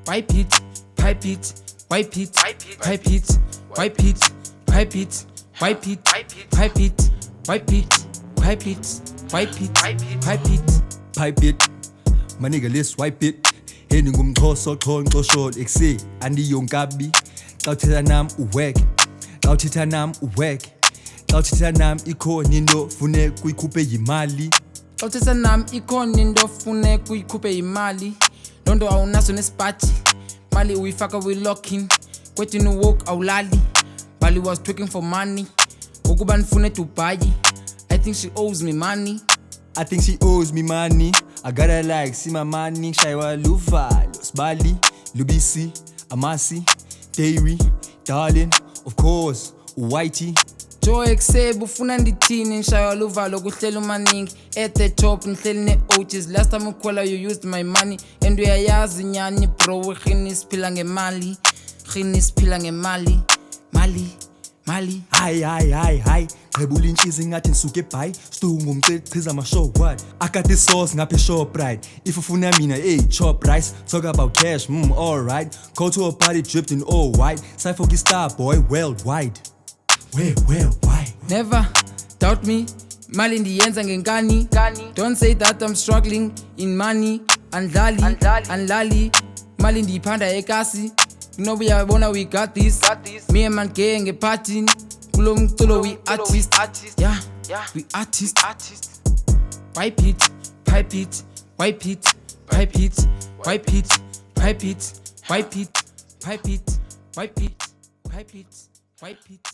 Wipe it, pipe it, wipe it, pipe it, wipe it, pipe it, wipe it, pipe it, wipe it, pipe it, wipe it, pipe it. Pipe it, my nigga, let's wipe it. Hey ngumxhoso xhonxosho exe andiyonkabi. Xa uthetha nam uwek, xa uthetha nam uwek, xa uthetha nam ikhona into fune kuyikhuphe yimali. Xa uthetha nam ikhona into fune kuyikhuphe yimali. Loo nto awunaso nesipati, mali uyifaka wi-locking. Kwethini uwoke awulali, Bali was twerking for money. Ukuba nifune Dubai, I think she owes me money. I think she owes me money. I gotta like see my money. Shaiwa luva, Sbali, Lubisi, Amasi, Dairy, Darling, of course, Whitey. Joe exe bufuna ndithini nshaya luvalo kuhlela umaningi at the top nihleli ne-OGs. Last time ukhwela you used my money and uyayazi nyani bro, khini siphila ngemali, khini siphila ngemali, mali. Hayi qebula inhliziyo ngathi nisuke ebhayi sidunga umcichiza ama-show what I got this sauce ngapha e-Shoprite. If ufuna mina chop rice, talk about cash, alright. Go to a party dripped in all white. Syfo046 star boy worldwide. Where, why? Never doubt me, mali ndiyenza ngenkani. Don't say that I'm struggling in money. Andlali mali ndiyiphanda ekasi. You know uyabona we got this. Me and man gay ngeparty. Kulo mculo we artist. Yeah, we artist. Wipe it, pipe it, wipe it, pipe it, wipe it, pipe it, wipe it, pipe it, wipe it, pipe it, wipe it.